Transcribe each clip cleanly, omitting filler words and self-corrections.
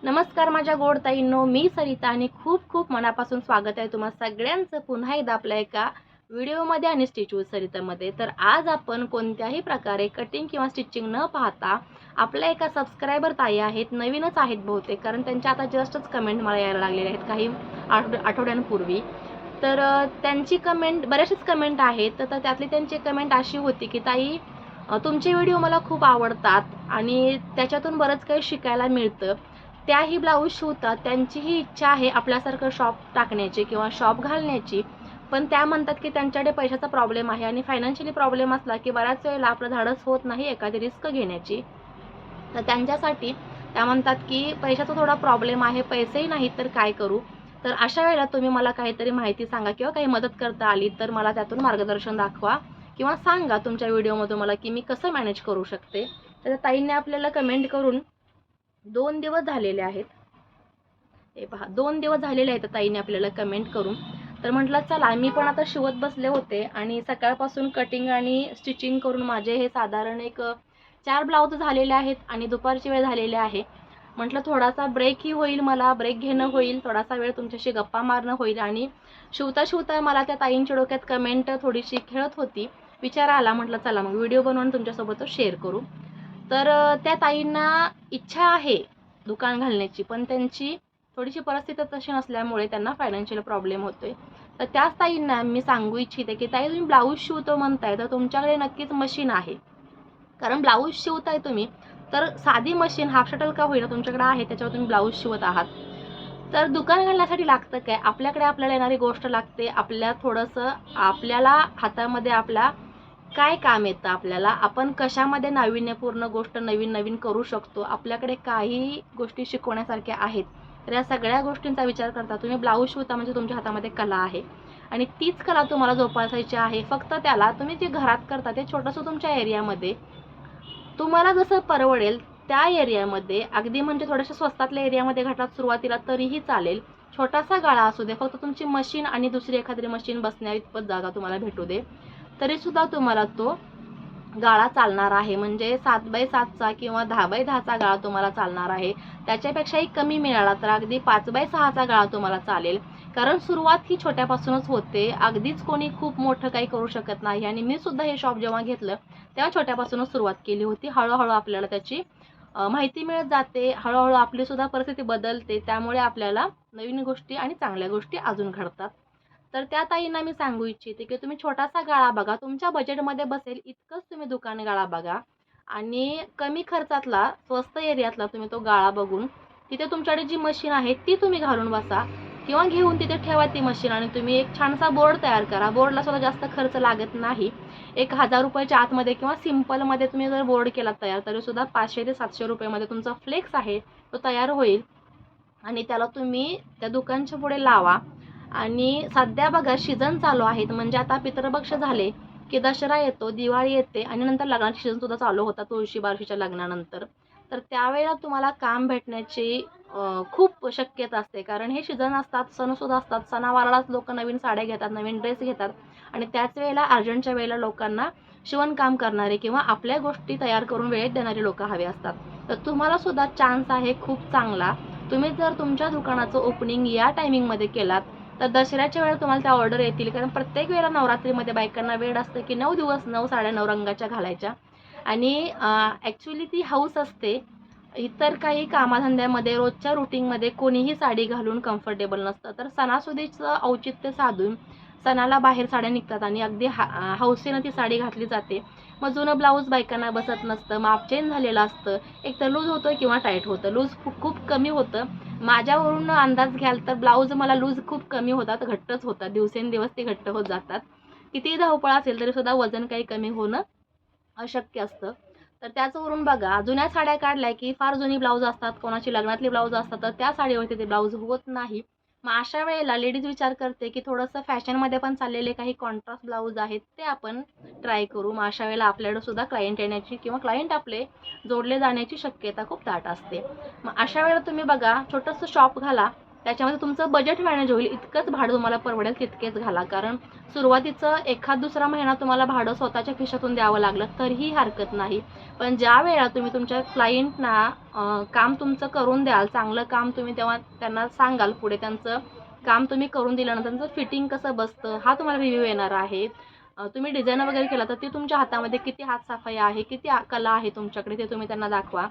नमस्कार माझ्या गोड ताईंनो, मी सरिता आणि खूप खूप मनापासून स्वागत आहे तुम्हा सगळ्यांचं पुन्हा एकदा आपल्या एका व्हिडिओमध्ये आणि स्टिच विथ सरितामध्ये. तर आज आपण कोणत्याही प्रकारे कटिंग किंवा स्टिचिंग न पाहता आपल्या एका सबस्क्रायबर ताई आहेत, नवीनच आहेत बहुतेक, कारण त्यांच्या आता जस्टच कमेंट मला यायला लागलेल्या आहेत काही आठवड्यांपूर्वी. तर त्यांची कमेंट, बऱ्याचशाच कमेंट आहेत, तर त्यातली त्यांची कमेंट अशी होती की ताई, तुमचे व्हिडिओ मला खूप आवडतात आणि त्याच्यातून बरंच काही शिकायला मिळतं. त्याही ब्लाऊज शिवतात, त्यांचीही इच्छा आहे आपल्यासारखं शॉप टाकण्याची किंवा शॉप घालण्याची, पण त्या म्हणतात की त्यांच्याकडे पैशाचा प्रॉब्लेम आहे आणि फायनान्शियली प्रॉब्लेम असला की बऱ्याच वेळेला आपलं धाडस होत नाही एखादी रिस्क घेण्याची. तर त्यांच्यासाठी त्या म्हणतात की पैशाचा थोडा प्रॉब्लेम आहे, पैसेही नाहीत तर काय करू. तर अशा वेळेला तुम्ही मला काहीतरी माहिती सांगा किंवा काही मदत करता आली तर मला त्यातून मार्गदर्शन दाखवा किंवा सांगा तुमच्या व्हिडिओमधून मला की मी कसं मॅनेज करू शकते. तर ताईंनी आपल्याला कमेंट करून 2 दिवस झालेले आहेत. हे पहा, 2 दिवस झालेले आहेत ताईने आपल्याला कमेंट करून. तर म्हटलं चला, मी पण आता शिवत बसले होते आणि सकाळपासून कटिंग आणि स्टिचिंग करून माझे हे साधारण एक 4 ब्लाऊज झालेले आहेत आणि दुपारची वेळ झालेली आहे. म्हटलं थोडासा ब्रेकही होईल, मला ब्रेक घेणं होईल, थोडासा वेळ तुमच्याशी गप्पा मारणं होईल. आणि शिवता शिवता मला त्या ताईंच्या डोक्यात कमेंट थोडीशी खेळत होती, विचार आला, म्हटलं चला मग व्हिडिओ बनवून तुमच्यासोबत शेअर करू. तर त्या ताईंना इच्छा आहे दुकान घालण्याची, पण त्यांची थोडीशी परिस्थिती तशी नसल्यामुळे त्यांना फायनान्शियल प्रॉब्लेम होतोय. तर त्याच ताईंना मी सांगू इच्छिते की ताई, तुम्ही ब्लाऊज शिवतो म्हणताय तर तुमच्याकडे नक्कीच मशीन आहे. कारण ब्लाऊज शिवताय तुम्ही तर साधी मशीन हाफ शटल का होईना तुमच्याकडे आहे, त्याच्यावर तुम्ही ब्लाऊज शिवत आहात. तर दुकान घालण्यासाठी लागतं काय, आपल्याकडे आपल्याला येणारी गोष्ट लागते, आपल्या थोडंसं आपल्याला हातामध्ये आपल्या काय काम येतं, आपल्याला आपण कशामध्ये नाविन्यपूर्ण गोष्ट नवीन नवीन करू शकतो, आपल्याकडे काही गोष्टी शिकवण्यासारख्या आहेत. तर या सगळ्या गोष्टींचा विचार करता तुम्ही ब्लाऊज शिवता म्हणजे तुमच्या हातामध्ये कला आहे आणि तीच कला तुम्हाला जोपासायची आहे. फक्त त्याला तुम्ही जे घरात करता ते छोटंसं तुमच्या एरियामध्ये तुम्हाला जसं परवडेल त्या एरियामध्ये, अगदी म्हणजे थोड्याशा स्वस्तातल्या एरियामध्ये घातलात सुरुवातीला तरीही चालेल. छोटासा गाळा असू दे, फक्त तुमची मशीन आणि दुसरी एखादी मशीन बसण्या इतपत जागा तुम्हाला भेटू दे, तरीसुद्धा तुम्हाला तो गाळा चालणार आहे. म्हणजे 7x7चा किंवा 10x10चा गाळा तुम्हाला चालणार आहे. त्याच्यापेक्षाही कमी मिळाला तर अगदी 5x6चा गाळा तुम्हाला चालेल. कारण सुरुवात ही छोट्यापासूनच होते, अगदीच कोणी खूप मोठं काही करू शकत नाही. आणि मी सुद्धा हे शॉप जेव्हा घेतलं तेव्हा छोट्यापासूनच सुरुवात केली होती. हळूहळू आपल्याला त्याची माहिती मिळत जाते, हळूहळू आपली सुद्धा परिस्थिती बदलते, त्यामुळे आपल्याला नवीन गोष्टी आणि चांगल्या गोष्टी अजून घडतात. तर त्या ताईंना मी सांगू इच्छिते की तुम्ही छोटासा गाळा बघा, तुमच्या बजेटमध्ये बसेल इतकंच तुम्ही दुकान गाळा बघा आणि कमी खर्चातला स्वस्त एरियातला तुम्ही तो गाळा बघून तिथे तुमच्याकडे जी मशीन आहे ती तुम्ही घालून बसा किंवा घेऊन तिथे ठेवा ती मशीन आणि तुम्ही एक छानसा बोर्ड तयार करा. बोर्डला सुद्धा जास्त खर्च लागत नाही, 1000 रुपयाच्या आतमध्ये किंवा सिम्पलमध्ये तुम्ही जर बोर्ड केला तयार तरी सुद्धा 500 ते 700 रुपयामध्ये तुमचा फ्लेक्स आहे तो तयार होईल आणि त्याला तुम्ही त्या दुकानच्या पुढे लावा. आणि सध्या बघा सीझन चालू आहेत, म्हणजे आता पितृपक्ष झाले की दसरा येतो, दिवाळी येते आणि नंतर लग्नाचे सीझन सुद्धा चालू होतात तुळशी बारशीच्या लग्नानंतर. तर त्यावेळेला तुम्हाला काम भेटण्याची खूप शक्यता असते, कारण हे सीझन असतात, सणसुद्धा असतात, सणावारालाच लोक नवीन साड्या घेतात, नवीन ड्रेस घेतात आणि त्याच वेळेला अर्जंटच्या वेळेला लोकांना शिवणकाम करणारे किंवा आपल्या गोष्टी तयार करून वेळेत देणारे लोक हवे असतात. तर तुम्हाला सुद्धा चान्स आहे खूप चांगला. तुम्ही जर तुमच्या दुकानाचं ओपनिंग या टायमिंगमध्ये केलात तर दसऱ्याच्या वेळेला तुम्हाला त्या ऑर्डर येतील, कारण प्रत्येक वेळेला नवरात्रीमध्ये बायकांना वेळ असतं की 9 दिवस 9 साड्या 9 रंगाच्या घालायच्या आणि ॲक्च्युली ती हाऊस असते. इतर काही कामाधंद्यामध्ये रोजच्या रुटीनमध्ये कोणीही साडी घालून कम्फर्टेबल नसतं, तर सणासुदीचं औचित्य साधून सणाला बाहेर साड्या निघतात आणि अगदी हौसेनं ती साडी घातली जाते. मग जुनं ब्लाऊज बायकांना बसत नसतं, माप चेंज झालेलं असतं, एक तर लूज होतं किंवा टाईट होतं. लूज खूप कमी होतं, माझ्यावरून अंदाज घ्याल तर ब्लाऊज मला लूज खूप कमी होतात, घट्टच होतात, दिवसेंदिवस ते घट्ट होत जातात. कितीही धावपळ असेल तरी सुद्धा वजन काही कमी होणं अशक्य असतं. तर त्याचवरून बघा, जुन्या साड्या काढल्या की फार जुनी ब्लाऊज असतात, कोणाची लग्नातली ब्लाऊज असतात, तर त्या साडीवरती ते ब्लाऊज होत नाही. मग अशा वेळेला लेडीज विचार करते की थोडंसं फॅशनमध्ये पण चाललेले काही कॉन्ट्रास्ट ब्लाऊज आहेत ते आपण ट्राय करू. मग अशा वेळेला आपल्याकडे सुद्धा क्लायंट येण्याची किंवा क्लायंट आपले जोडले जाण्याची शक्यता खूप दाट असते. मग अशा वेळेला तुम्ही बघा, छोटंसं शॉप घाला, त्याच्यामध्ये तुमचं बजेट मॅनेज होईल. इतकंच भाडं तुम्हाला परवडेल तितकेच घाला. कारण सुरुवातीचं एखाद दुसरा महिना तुम्हाला भाडं स्वतःच्या खिशातून द्यावं लागलं तरीही हरकत नाही. पण ज्या वेळा तुम्ही तुमच्या क्लायंटना काम तुमचं करून द्याल, चांगलं काम तुम्ही तेव्हा त्यांना सांगाल, पुढे त्यांचं काम तुम्ही करून दिल्यानंतर त्यांचं फिटिंग कसं बसतं हा तुम्हाला रिव्ह्यू येणार आहे. तुम्ही डिझाईन वगैरे केला तर ती तुमच्या हातामध्ये किती हातसफाई आहे, किती कला आहे तुमच्याकडे, ते तुम्ही त्यांना दाखवा.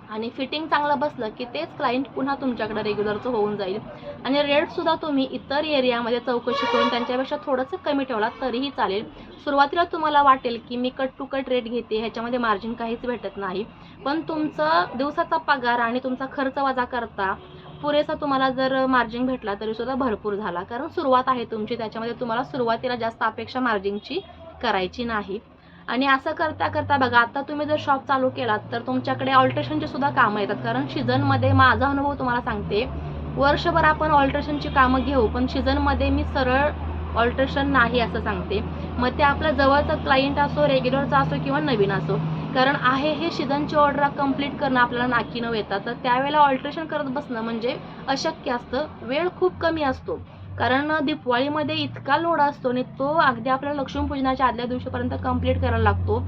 आणि फिटिंग चांगलं बसलं की तेच क्लायंट पुन्हा तुमच्याकडे रेग्युलरचं होऊन जाईल. आणि रेटसुद्धा तुम्ही इतर एरियामध्ये चौकशी करून त्यांच्यापेक्षा थोडंसं कमी ठेवला तरीही चालेल. सुरुवातीला तुम्हाला वाटेल की मी कट टू कट रेट घेते, ह्याच्यामध्ये मार्जिन काहीच भेटत नाही. पण तुमचं दिवसाचा पगार आणि तुमचा खर्च वजा करता पुरेसा तुम्हाला जर मार्जिन भेटला तरीसुद्धा भरपूर झाला. कारण सुरुवात आहे तुमची, त्याच्यामध्ये तुम्हाला सुरुवातीला जास्त अपेक्षा मार्जिनची करायची नाही. आणि असं करता करता बघा, आता तुम्ही जर शॉप चालू केलात तर तुमच्याकडे ऑल्ट्रेशनची सुद्धा कामं येतात. कारण सीझनमध्ये माझा अनुभव तुम्हाला सांगते, वर्षभर आपण ऑल्ट्रेशनची कामं घेऊ पण सीझनमध्ये मी सरळ ऑल्ट्रेशन नाही असं सांगते. मग ते आपल्या जवळचा क्लायंट असो, रेग्युलरचा असो किंवा नवीन असो, कारण आहे हे सीझनची ऑर्डर कंप्लीट करणं आपल्याला नाकी नऊ येतात. तर त्यावेळेला ऑल्ट्रेशन करत बसणं म्हणजे अशक्य असतं. वेळ खूप कमी असतो. कारण दिवाळीमध्ये इतका लोड असतो आणि तो अगदी आपल्याला लक्ष्मीपूजनाच्या आदल्या दिवशीपर्यंत कंप्लीट करायला लागतो.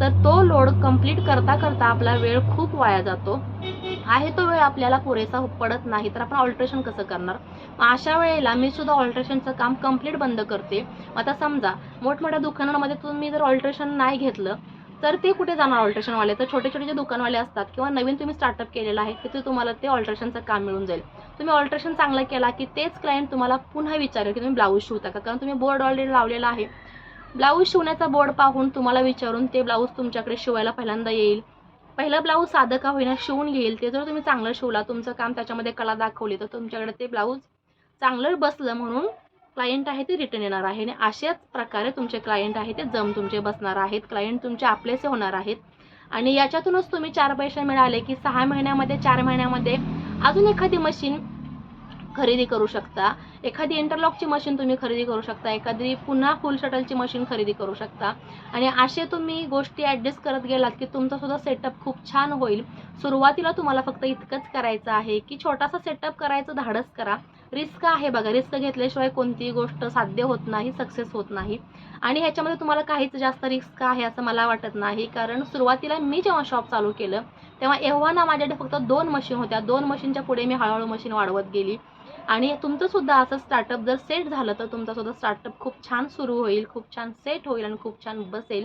तर तो लोड कंप्लीट करता करता आपला वेळ खूप वाया जातो. आहे तो वेळ आपल्याला पुरेसा पडत नाही तर आपण ऑल्ट्रेशन कसं करणार. मग अशा वेळेला मी सुद्धा ऑल्ट्रेशनचं काम कंप्लीट बंद करते. आता समजा मोठमोठ्या दुकानांमध्ये तुम्ही जर ऑल्ट्रेशन नाही घेतलं तर ते कुठे जाणार ऑल्ट्रेशनवाले. तर छोटे छोटे जे दुकानवाले असतात किंवा नवीन तुम्ही स्टार्टअप केलेलं आहे तिथे तुम्हाला ते ऑल्ट्रेशनचं काम मिळून जाईल. तुम्ही ऑल्ट्रेशन चांगलं केला की तेच क्लायंट तुम्हाला पुन्हा विचारेल की तुम्ही ब्लाऊज शिवता का. कारण तुम्ही बोर्ड ऑलरेडी लावलेला आहे. ब्लाऊज शिवण्याचा बोर्ड पाहून तुम्हाला विचारून ते ब्लाऊज तुमच्याकडे शिवायला पहिल्यांदा येईल. पहिलं ब्लाऊज साधं का होईना शिवून घेईल. ते जर तुम्ही चांगलं शिवला, तुमचं काम त्याच्यामध्ये कला दाखवली, तर तुमच्याकडे ते ब्लाऊज चांगलं बसलं म्हणून क्लायंट आहे ते रिटर्न येणार आहे. आणि अशाच प्रकारे तुमचे क्लायंट आहे ते जम तुमचे बसणार आहेत. क्लायंट तुमचे आपलेसे होणार आहेत. आणि याच्यातूनच तुम्ही 4 पैसे मिळाले की 6 महिन्यामध्ये 4 महिन्यामध्ये अजून एखादी मशीन खरेदी करू शकता. एखादी इंटरलॉकची मशीन तुम्ही खरेदी करू शकता. एखादी पुन्हा फुल शटलची मशीन खरेदी करू शकता. आणि असे तुम्ही गोष्टी ॲडजस्ट करत गेलात की तुमचा सुद्धा सेटअप खूप छान होईल. सुरुवातीला तुम्हाला फक्त इतकंच करायचं आहे की छोटासा सेटअप करायचं धाडस करा. रिस्क आहे बघा, रिस्क घेतल्याशिवाय कोणतीही गोष्ट साध्य होत नाही, सक्सेस होत नाही. आणि ह्याच्यामध्ये तुम्हाला काहीच जास्त रिस्क आहे असं मला वाटत नाही. कारण सुरुवातीला मी जेव्हा शॉप चालू केलं तेव्हा एव्हा ना माझ्याकडे फक्त 2 मशीन होत्या. 2 मशीनच्या पुढे मी हळूहळू मशीन वाढवत गेली. आणि तुमचं सुद्धा असं स्टार्टअप जर सेट झालं तर तुमचा सुद्धा स्टार्टअप खूप छान सुरू होईल, खूप छान सेट होईल आणि खूप छान बसेल.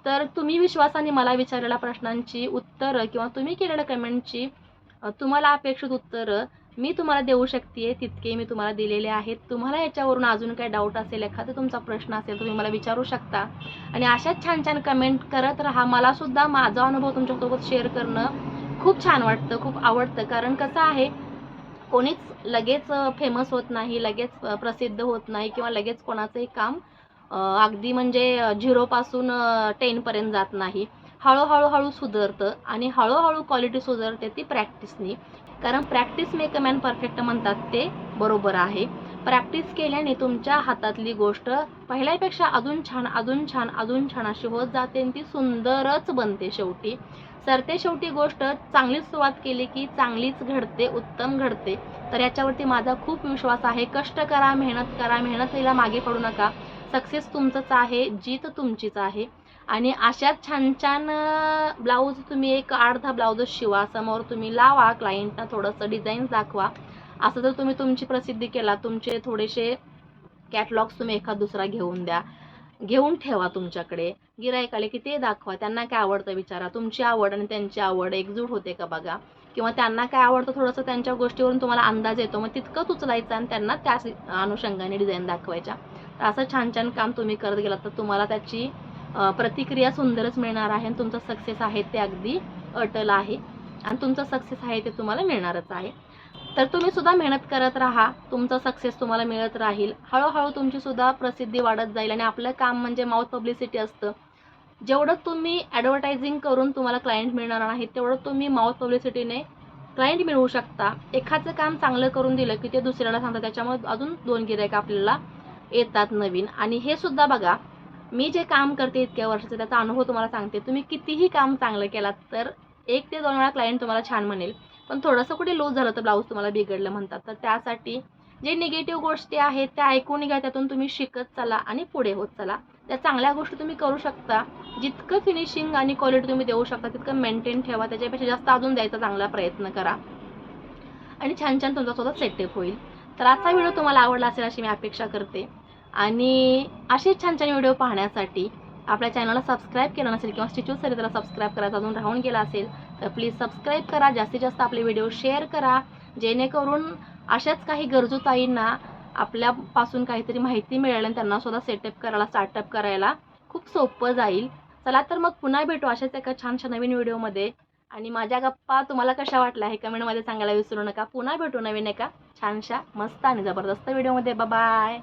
तर तुम्ही विश्वासाने मला विचारलेल्या प्रश्नांची उत्तरं किंवा तुम्ही केलेल्या कमेंटची तुम्हाला अपेक्षित उत्तरं मी तुम्हाला देऊ शकते तितके मी तुम्हाला दिलेले आहेत. तुम्हाला याच्यावरून अजून काही डाऊट असेल, एखादा तुमचा प्रश्न असेल तुम्ही मला विचारू शकता. आणि अशाच छान छान कमेंट करत राहा. मला सुद्धा माझा अनुभव तुमच्यासोबत शेअर करणं खूप छान वाटतं, खूप आवडतं. कारण कसं आहे, कोणीच लगेच फेमस होत नाही, लगेच प्रसिद्ध होत नाही किंवा लगेच कोणाचंही काम अगदी म्हणजे 0पासून 10 पर्यंत जात नाही. हळूहळू सुधारतं आणि हळूहळू क्वालिटी सुधारते ती प्रॅक्टिसनी. कारण practice make a man perfect म्हणतात ते बरोबर आहे. प्रॅक्टिस केल्याने तुमच्या हातातली गोष्ट पहिल्यापेक्षा अजून छान अजून छान अजून छान अशी होत जाते आणि ती सुंदरच बनते शेवटी. सरते शेवटी गोष्ट चांगलीच सुरुवात केली की चांगलीच घडते, उत्तम घडते. तर याच्यावरती माझा खूप विश्वास आहे. कष्ट करा, मेहनत करा, मेहनतीला मागे पडू नका. सक्सेस तुमचंच आहे, जीत तुमचीच आहे. आणि अशाच छान छान ब्लाऊज तुम्ही एक अर्धा ब्लाऊज शिवा, समोर तुम्ही लावा, क्लायंटना थोडंसं डिझाईन दाखवा. असं जर तुम्ही तुमची प्रसिद्धी केला, तुमचे थोडेसे कॅटलॉग्स तुम्ही एखाद दुसरा घेऊन द्या, घेऊन ठेवा तुमच्याकडे. गिराईक आले की ते दाखवा. त्यांना काय आवडतं विचारा. तुमची आवड आणि त्यांची आवड एकजूट होते का बघा. किंवा त्यांना काय आवडतं थोडंसं त्यांच्या गोष्टीवरून तुम्हाला अंदाज येतो, मग तितकंच उचलायचं आणि त्यांना त्याच अनुषंगाने डिझाईन दाखवायच्या. तर असं छान छान काम तुम्ही करत गेलात तर तुम्हाला त्याची प्रतिक्रिया सुंदरच मिळणार आहे. आणि तुमचं सक्सेस आहे ते अगदी अटल आहे आणि तुमचं सक्सेस आहे ते तुम्हाला मिळणारच आहे. तर तुम्ही सुद्धा मेहनत करत राहा, तुमचा सक्सेस तुम्हाला मिळत राहील. हळूहळू तुमची सुद्धा प्रसिद्धी वाढत जाईल. आणि आपलं काम म्हणजे माउथ पब्लिसिटी असतं. जेवढं तुम्ही ॲडव्हर्टायझिंग करून तुम्हाला क्लायंट मिळणार नाही तेवढं तुम्ही माउथ पब्लिसिटीने क्लायंट मिळवू शकता. एखादं काम चांगलं करून दिलं की ते दुसऱ्याला सांगतात, त्याच्यामुळे अजून 2 गिराईक आपल्याला येतात नवीन. आणि हे सुद्धा बघा, मी जे काम करते इतक्या वर्षाचं त्याचा अनुभव तुम्हाला सांगते. तुम्ही कितीही काम चांगलं केलात तर 1 ते 2 वेळा क्लायंट तुम्हाला छान म्हणेल. पण थोडंसं कुठे लूज झालं तर ब्लाऊज तुम्हाला बिघडलं म्हणतात. तर त्यासाठी जे निगेटिव्ह गोष्टी आहेत त्या ऐकून घ्या, त्यातून तुम्ही शिकत चला आणि पुढे होत चला. त्या चांगल्या गोष्टी तुम्ही करू शकता. जितकं फिनिशिंग आणि क्वालिटी तुम्ही देऊ शकता तितकं मेंटेन ठेवा, त्याच्यापेक्षा जास्त अजून द्यायचा चांगला प्रयत्न करा आणि छान छान तुमचा स्वतः सेटअप होईल. तर आजचा व्हिडिओ तुम्हाला आवडला असेल अशी मी अपेक्षा करते आणि असेच छान छान व्हिडिओ पाहण्यासाठी आपल्या चॅनलला सबस्क्राईब केलं नसेल किंवा स्टिच विथ सरिताला सबस्क्राईब करायचं अजून राहून गेला असेल तर प्लीज सबस्क्राईब करा. जास्तीत जास्त आपले व्हिडिओ शेअर करा, जेणेकरून अशाच काही गरजू ताईंना आपल्यापासून काहीतरी माहिती मिळेल आणि त्यांना सुद्धा सेटअप करायला, स्टार्टअप करायला खूप सोपं जाईल. चला तर मग पुन्हा भेटू अशाच एका छानशा नवीन व्हिडिओमध्ये. आणि माझ्या गप्पा तुम्हाला कशा वाटल्या हे कमेंटमध्ये सांगायला विसरू नका. पुन्हा भेटू नवीन एका छानशा मस्त आणि जबरदस्त व्हिडिओमध्ये. बाय.